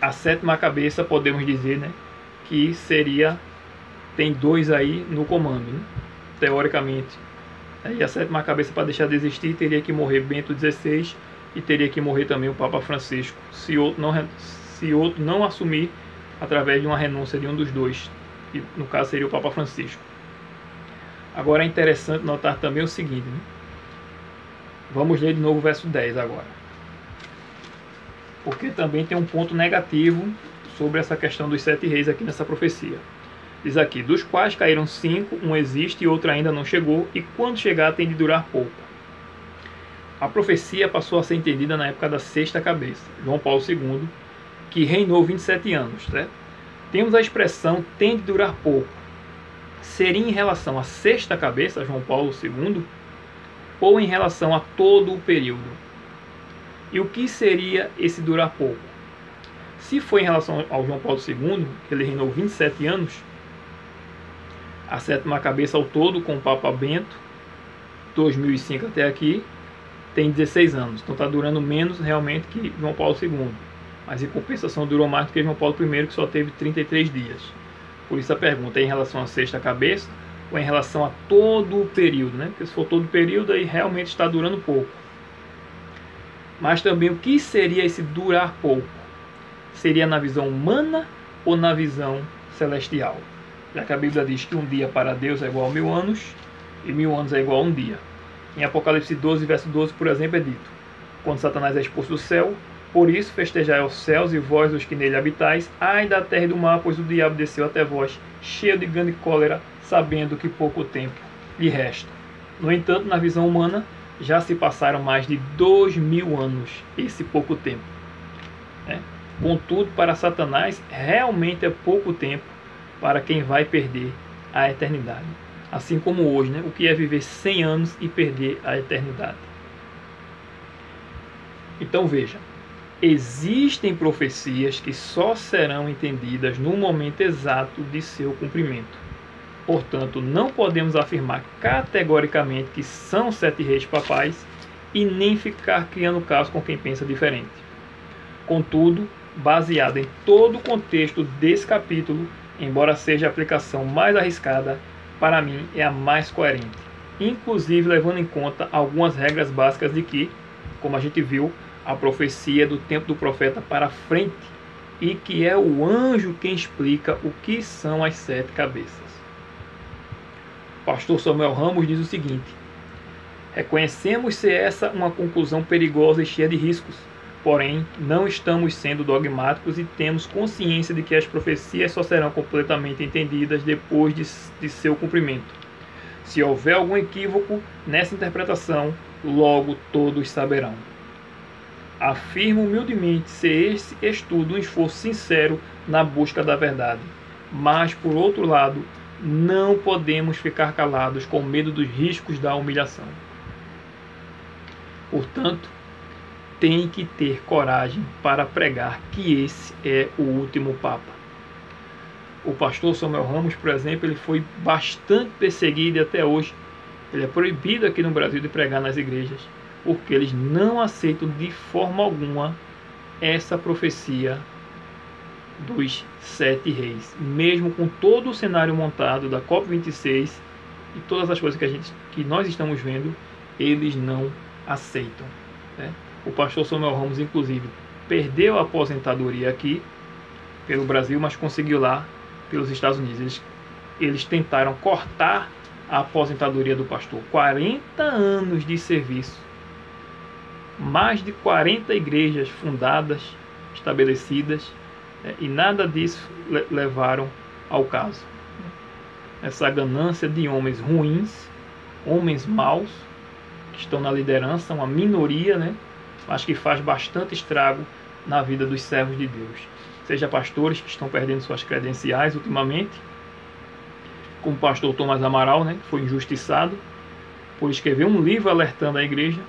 a 7ª cabeça, podemos dizer, né, que tem 2 aí no comando, né, teoricamente. E a 7ª cabeça, para deixar de existir, teria que morrer Bento XVI e teria que morrer também o Papa Francisco, se outro não assumir através de uma renúncia de um dos dois, que no caso seria o Papa Francisco. Agora é interessante notar também o seguinte, né? Vamos ler de novo o verso 10 agora. Porque também tem um ponto negativo sobre essa questão dos 7 reis aqui nessa profecia. Diz aqui: dos quais caíram 5, um existe e outro ainda não chegou, e quando chegar tem de durar pouco. A profecia passou a ser entendida na época da 6ª cabeça, João Paulo II, que reinou 27 anos. Certo? Temos a expressão tem de durar pouco. Seria em relação à 6ª cabeça, João Paulo II, ou em relação a todo o período? E o que seria esse durar pouco? Se for em relação ao João Paulo II, que ele reinou 27 anos, a 7ª cabeça ao todo, com o Papa Bento, 2005 até aqui, tem 16 anos. Então está durando menos realmente que João Paulo II. Mas em compensação durou mais do que João Paulo I, que só teve 33 dias. Por isso a pergunta é em relação à 6ª cabeça ou em relação a todo o período, né? Porque se for todo o período, aí realmente está durando pouco. Mas também o que seria esse durar pouco? Seria na visão humana ou na visão celestial? Já que a Bíblia diz que um dia para Deus é igual a 1000 anos e 1000 anos é igual a um dia. Em Apocalipse 12, verso 12, por exemplo, é dito: quando Satanás é expulso do céu, por isso festejai aos céus e vós os que nele habitais, ai da terra e do mar, pois o diabo desceu até vós, cheio de grande cólera, sabendo que pouco tempo lhe resta. No entanto, na visão humana, já se passaram mais de 2000 anos, esse pouco tempo. Contudo, para Satanás, realmente é pouco tempo para quem vai perder a eternidade. Assim como hoje, o que é viver 100 anos e perder a eternidade. Então veja, Existem profecias que só serão entendidas no momento exato de seu cumprimento. Portanto, não podemos afirmar categoricamente que são 7 reis papais e nem ficar criando caso com quem pensa diferente. Contudo, baseado em todo o contexto desse capítulo, embora seja a aplicação mais arriscada, para mim é a mais coerente, inclusive levando em conta algumas regras básicas de que, como a gente viu, a profecia é do tempo do profeta para frente e que é o anjo quem explica o que são as 7 cabeças. O pastor Samuel Ramos diz o seguinte: reconhecemos ser essa uma conclusão perigosa e cheia de riscos, porém não estamos sendo dogmáticos e temos consciência de que as profecias só serão completamente entendidas depois de seu cumprimento. Se houver algum equívoco nessa interpretação, logo todos saberão. Afirmo humildemente ser esse estudo um esforço sincero na busca da verdade, mas, por outro lado, não podemos ficar calados com medo dos riscos da humilhação. Portanto, tem que ter coragem para pregar que esse é o último Papa. O pastor Samuel Ramos, por exemplo, ele foi bastante perseguido e até hoje ele é proibido aqui no Brasil de pregar nas igrejas, porque eles não aceitam de forma alguma essa profecia dos 7 reis, mesmo com todo o cenário montado da COP26 e todas as coisas que nós estamos vendo, eles não aceitam, né? O pastor Samuel Ramos, inclusive, perdeu a aposentadoria aqui pelo Brasil, mas conseguiu lá pelos Estados Unidos. Eles tentaram cortar a aposentadoria do pastor. 40 anos de serviço, mais de 40 igrejas fundadas, estabelecidas, e nada disso levaram ao caso. Essa ganância de homens ruins, homens maus, que estão na liderança, uma minoria, né? Mas que faz bastante estrago na vida dos servos de Deus. Seja pastores que estão perdendo suas credenciais ultimamente, como o pastor Tomás Amaral, né, que foi injustiçado por escrever um livro alertando a igreja,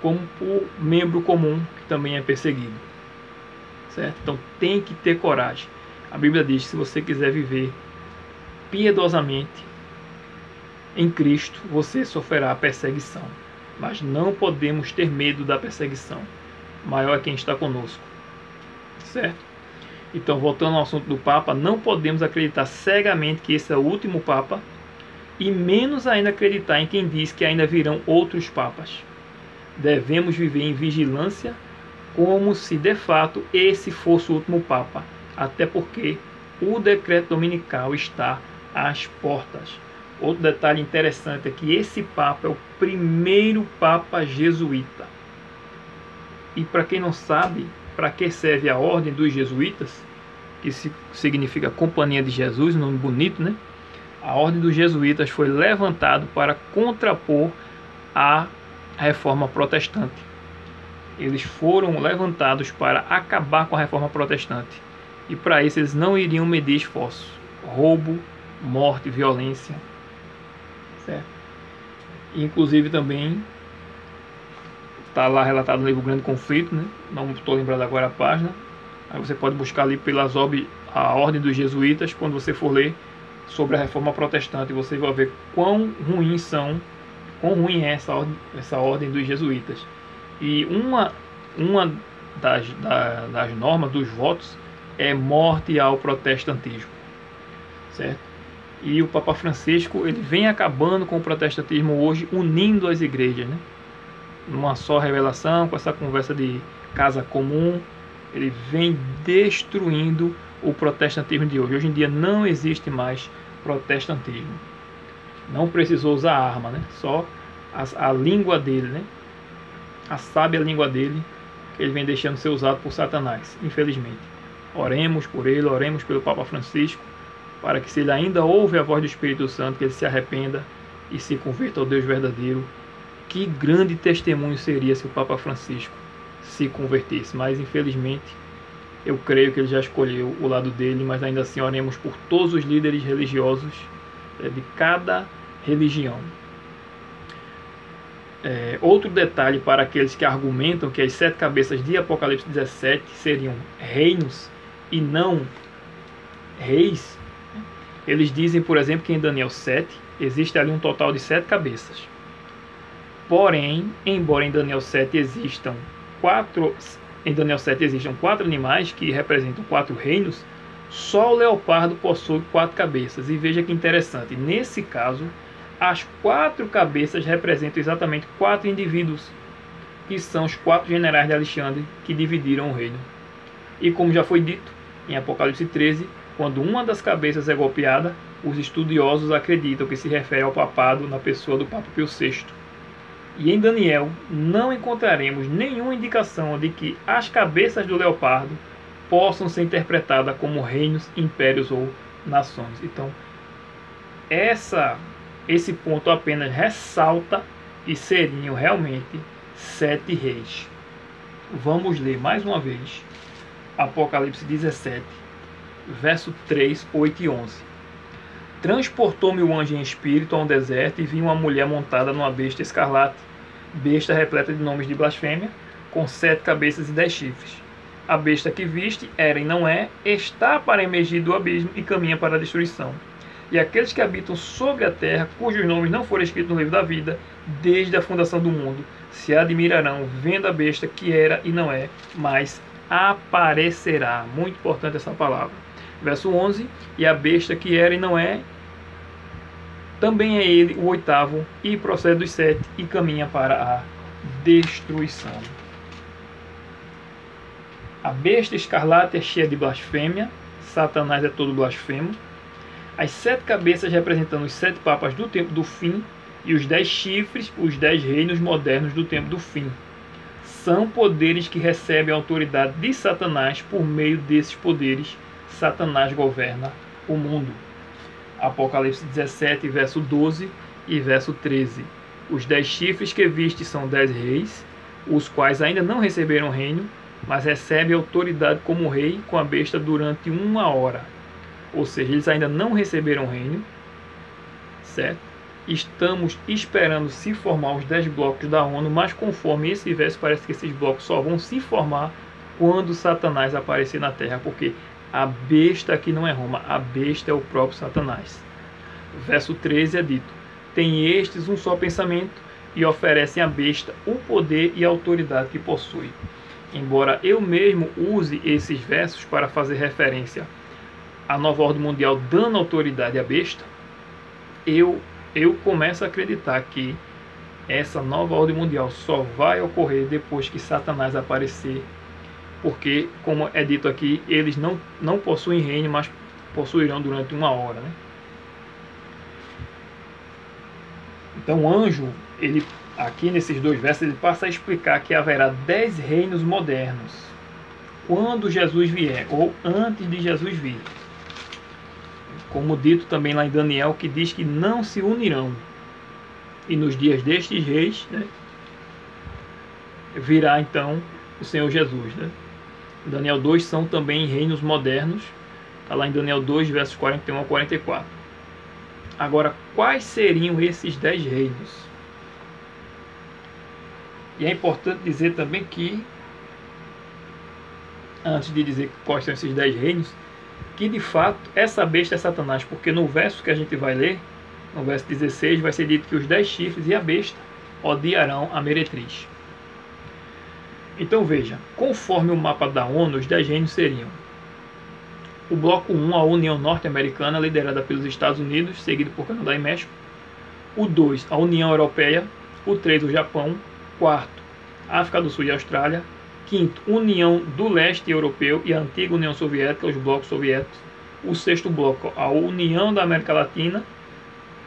como o membro comum que também é perseguido. Certo? Então tem que ter coragem. A Bíblia diz que se você quiser viver piedosamente em Cristo, você sofrerá perseguição. Mas não podemos ter medo da perseguição. Maior é quem está conosco. Certo? Então, voltando ao assunto do Papa, não podemos acreditar cegamente que esse é o último Papa, e menos ainda acreditar em quem diz que ainda virão outros Papas. Devemos viver em vigilância, como se de fato esse fosse o último Papa, até porque o decreto dominical está às portas. Outro detalhe interessante é que esse Papa é o primeiro Papa jesuíta. E para quem não sabe, para que serve a Ordem dos Jesuítas, que significa Companhia de Jesus, um nome bonito, né? A Ordem dos Jesuítas foi levantada para contrapor a Reforma Protestante. Eles foram levantados para acabar com a Reforma Protestante. E para isso eles não iriam medir esforços. Roubo, morte, violência. Certo? Inclusive também está lá relatado no livro Grande Conflito, né? Não estou lembrado agora a página. Aí você pode buscar ali pelas a Ordem dos Jesuítas, quando você for ler sobre a Reforma Protestante, você vai ver quão ruim é essa ordem dos Jesuítas. E uma das normas dos votos é morte ao protestantismo, certo? E o Papa Francisco, ele vem acabando com o protestantismo hoje, unindo as igrejas, né? Numa só revelação, com essa conversa de casa comum, ele vem destruindo o protestantismo de hoje. Hoje em dia não existe mais protestantismo. Não precisou usar arma, né? Só a língua dele, né? A sábia língua dele, que ele vem deixando ser usado por Satanás, infelizmente. Oremos por ele, oremos pelo Papa Francisco, para que, se ele ainda ouve a voz do Espírito Santo, que ele se arrependa e se converta ao Deus verdadeiro. Que grande testemunho seria se o Papa Francisco se convertesse, mas infelizmente eu creio que ele já escolheu o lado dele, mas ainda assim oremos por todos os líderes religiosos de cada religião. Outro detalhe para aqueles que argumentam que as 7 cabeças de Apocalipse 17 seriam reinos e não reis, eles dizem, por exemplo, que em Daniel 7 existe ali um total de 7 cabeças. Porém, embora em Daniel 7 existam 4 animais que representam 4 reinos, só o leopardo possui 4 cabeças. E veja que interessante, nesse caso, as 4 cabeças representam exatamente 4 indivíduos, que são os 4 generais de Alexandre que dividiram o reino. E como já foi dito em Apocalipse 13, quando uma das cabeças é golpeada, os estudiosos acreditam que se refere ao papado na pessoa do Papa Pio VI. E em Daniel não encontraremos nenhuma indicação de que as cabeças do leopardo possam ser interpretadas como reinos, impérios ou nações. Então, esse ponto apenas ressalta que seriam realmente 7 reis. Vamos ler mais uma vez Apocalipse 17, verso 3, 8 e 11. Transportou-me o anjo em espírito a um deserto e vi uma mulher montada numa besta escarlate, besta repleta de nomes de blasfêmia, com 7 cabeças e 10 chifres. A besta que viste era e não é, está para emergir do abismo e caminha para a destruição. E aqueles que habitam sobre a terra, cujos nomes não foram escritos no livro da vida, desde a fundação do mundo, se admirarão vendo a besta que era e não é, mas aparecerá. Muito importante essa palavra. Verso 11, e a besta que era e não é, também é ele o 8º, e procede dos 7 e caminha para a destruição. A besta escarlate é cheia de blasfêmia, Satanás é todo blasfemo. As 7 cabeças representando os 7 papas do tempo do fim, e os 10 chifres, os 10 reinos modernos do tempo do fim. São poderes que recebem a autoridade de Satanás. Por meio desses poderes, Satanás governa o mundo. Apocalipse 17, verso 12 e verso 13. Os 10 chifres que viste são 10 reis, os quais ainda não receberam reino, mas recebem autoridade como rei com a besta durante 1 hora. Ou seja, eles ainda não receberam reino, certo? Estamos esperando se formar os 10 blocos da ONU, mas conforme esse verso parece que esses blocos só vão se formar quando Satanás aparecer na Terra, porque a besta aqui não é Roma, a besta é o próprio Satanás. Verso 13 é dito: tem estes um só pensamento e oferecem à besta o poder e a autoridade que possui. Embora eu mesmo use esses versos para fazer referência à nova ordem mundial dando autoridade à besta, eu começo a acreditar que essa nova ordem mundial só vai ocorrer depois que Satanás aparecer, porque, como é dito aqui, eles não possuem reino, mas possuirão durante 1 hora, né? Então o anjo, ele, aqui nesses 2 versos, ele passa a explicar que haverá 10 reinos modernos quando Jesus vier, ou antes de Jesus vir. Como dito também lá em Daniel, que diz que não se unirão. E nos dias destes reis, né, virá então o Senhor Jesus, né? Daniel 2 são também reinos modernos. Está lá em Daniel 2, versos 41 a 44. Agora, quais seriam esses 10 reinos? E é importante dizer também que, antes de dizer quais são esses 10 reinos, que de fato essa besta é Satanás, porque no verso que a gente vai ler, no verso 16, vai ser dito que os 10 chifres e a besta odiarão a meretriz. Então veja, conforme o mapa da ONU, os 10 reinos seriam: o bloco 1, a União Norte-Americana, liderada pelos Estados Unidos, seguido por Canadá e México. O 2, a União Europeia. O 3, o Japão. 4, África do Sul e Austrália. 5º, União do Leste Europeu e a antiga União Soviética, os blocos soviéticos. O 6º bloco, a União da América Latina,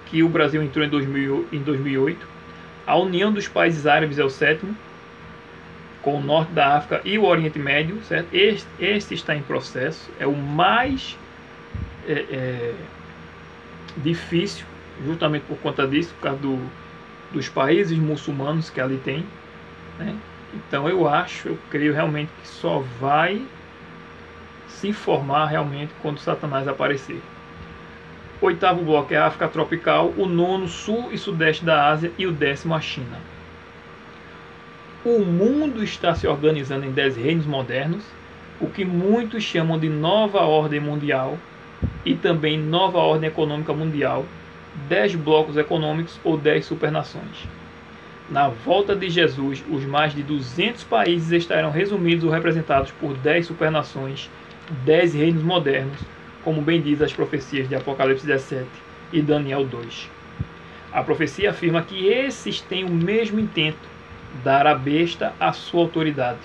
que o Brasil entrou em 2008. A União dos Países Árabes é o 7º, com o norte da África e o Oriente Médio, certo? Este está em processo, é o mais difícil, justamente por conta disso, por causa dos países muçulmanos que ali tem, né? Então eu creio realmente que só vai se formar realmente quando Satanás aparecer. O 8º bloco é a África tropical, o 9º, sul e sudeste da Ásia e o 10º a China. o mundo está se organizando em 10 reinos modernos, o que muitos chamam de nova ordem mundial e também nova ordem econômica mundial, 10 blocos econômicos ou 10 supernações. Na volta de Jesus, os mais de 200 países estarão resumidos ou representados por 10 supernações, 10 reinos modernos, como bem diz as profecias de Apocalipse 17 e Daniel 2. A profecia afirma que esses têm o mesmo intento, dar à besta a sua autoridade.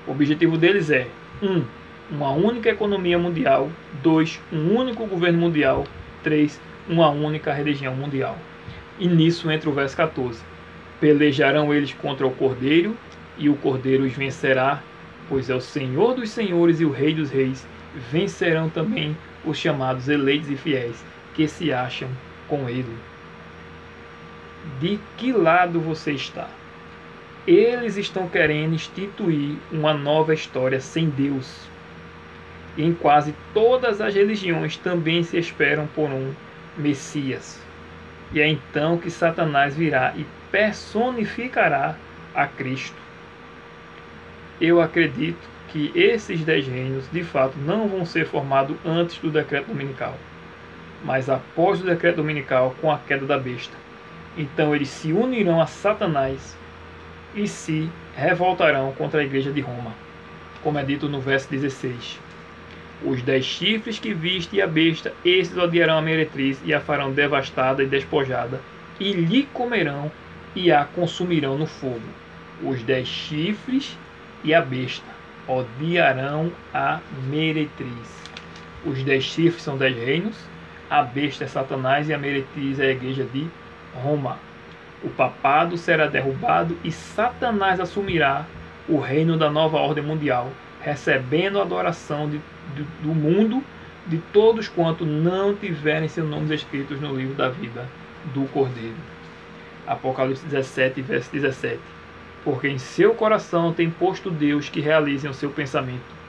O objetivo deles é 1. Uma única economia mundial, 2. Um único governo mundial, 3. Uma única religião mundial. E nisso entra o verso 14. Pelejarão eles contra o Cordeiro, e o Cordeiro os vencerá, pois é o Senhor dos senhores e o Rei dos reis. Vencerão também os chamados eleitos e fiéis, que se acham com ele. De que lado você está? Eles estão querendo instituir uma nova história sem Deus. E em quase todas as religiões também se esperam por um Messias. E é então que Satanás virá e personificará a Cristo. Eu acredito que esses 10 reinos, de fato, não vão ser formados antes do decreto dominical, mas após o decreto dominical, com a queda da besta. Então eles se unirão a Satanás e se revoltarão contra a igreja de Roma, como é dito no verso 16. Os 10 chifres que viste a besta, esses odiarão a meretriz e a farão devastada e despojada, e lhe comerão e a consumirão no fogo. Os 10 chifres e a besta odiarão a meretriz. Os 10 chifres são 10 reinos, a besta é Satanás e a meretriz é a igreja de Roma. O papado será derrubado e Satanás assumirá o reino da nova ordem mundial, recebendo a adoração do mundo de todos quantos não tiverem seus nomes escritos no livro da vida do Cordeiro. Apocalipse 17, verso 17. Porque em seu coração tem posto Deus que realizem o seu pensamento.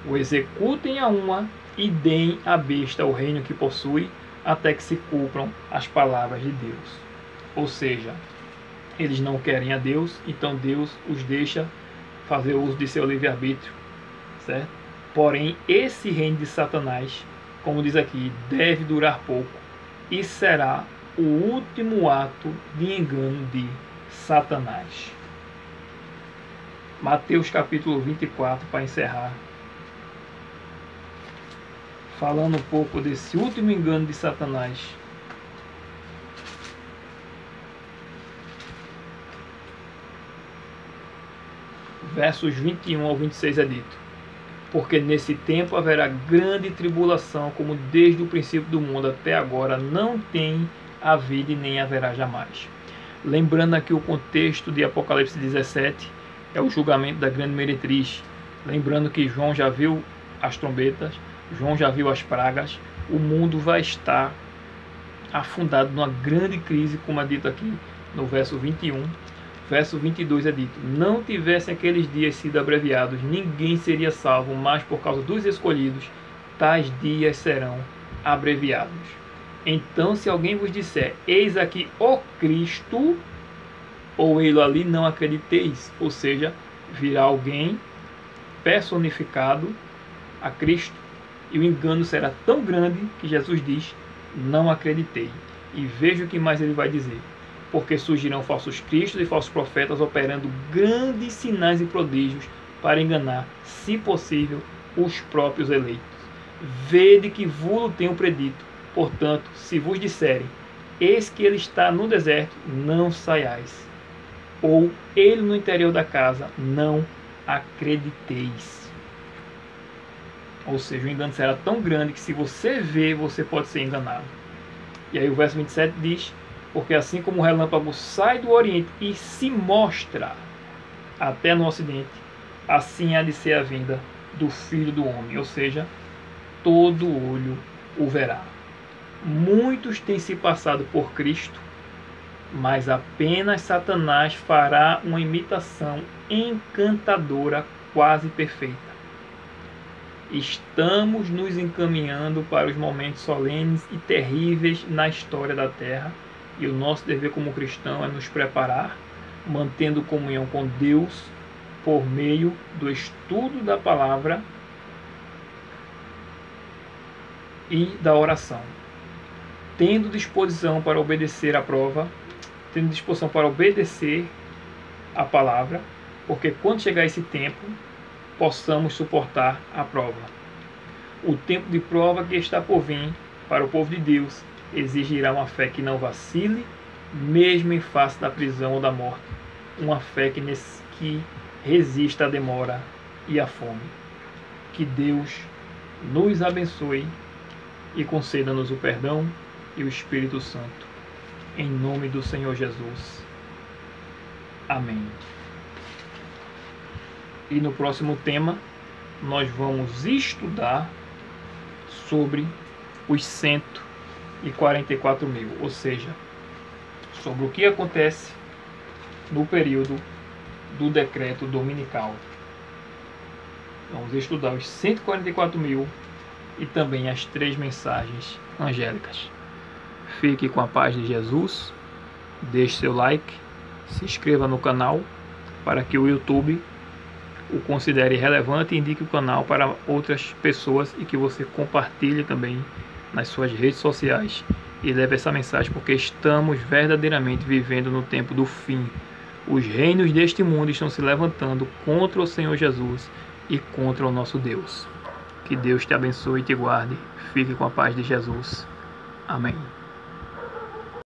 O executem a uma e deem à besta o reino que possui, até que se cumpram as palavras de Deus. Ou seja, eles não querem a Deus, então Deus os deixa fazer uso de seu livre-arbítrio, certo? Porém, esse reino de Satanás, como diz aqui, deve durar pouco e será o último ato de engano de Satanás. Mateus capítulo 24, para encerrar, falando um pouco desse último engano de Satanás. Versos 21 ao 26 é dito: porque nesse tempo haverá grande tribulação, como desde o princípio do mundo até agora não tem havido e nem haverá jamais. Lembrando aqui o contexto de Apocalipse 17, é o julgamento da grande meretriz. Lembrando que João já viu as trombetas, João já viu as pragas, o mundo vai estar afundado numa grande crise, como é dito aqui no verso 21. Verso 22 é dito: não tivessem aqueles dias sido abreviados, ninguém seria salvo, mas por causa dos escolhidos, tais dias serão abreviados. Então, se alguém vos disser, eis aqui o Cristo, ou ele ali, não acrediteis. Ou seja, virá alguém personificado a Cristo, e o engano será tão grande que Jesus diz, não acreditei. E veja o que mais ele vai dizer: porque surgirão falsos cristos e falsos profetas, operando grandes sinais e prodígios para enganar, se possível, os próprios eleitos. Vede que vos tenho predito. Portanto, se vos disserem, eis que ele está no deserto, não saiais. Ou ele no interior da casa, não acrediteis. Ou seja, o engano será tão grande que se você vê, você pode ser enganado. E aí o verso 27 diz: porque assim como o relâmpago sai do oriente e se mostra até no ocidente, assim há de ser a vinda do Filho do Homem. Ou seja, todo olho o verá. Muitos têm se passado por Cristo, mas apenas Satanás fará uma imitação encantadora, quase perfeita. Estamos nos encaminhando para os momentos solenes e terríveis na história da Terra, e o nosso dever como cristão é nos preparar mantendo comunhão com Deus por meio do estudo da palavra e da oração, tendo disposição para obedecer a palavra, porque quando chegar esse tempo, possamos suportar a prova. O tempo de prova que está por vir para o povo de Deus exigirá uma fé que não vacile, mesmo em face da prisão ou da morte, uma fé que resista à demora e à fome. Que Deus nos abençoe e conceda-nos o perdão e o Espírito Santo. Em nome do Senhor Jesus. Amém. E no próximo tema, nós vamos estudar sobre os 144 mil, ou seja, sobre o que acontece no período do decreto dominical. Vamos estudar os 144 mil e também as 3 mensagens angélicas. Fique com a paz de Jesus, deixe seu like, se inscreva no canal para que o YouTube o considere relevante e indique o canal para outras pessoas e que você compartilhe também nas suas redes sociais e leve essa mensagem, porque estamos verdadeiramente vivendo no tempo do fim. Os reinos deste mundo estão se levantando contra o Senhor Jesus e contra o nosso Deus. Que Deus te abençoe e te guarde. Fique com a paz de Jesus. Amém.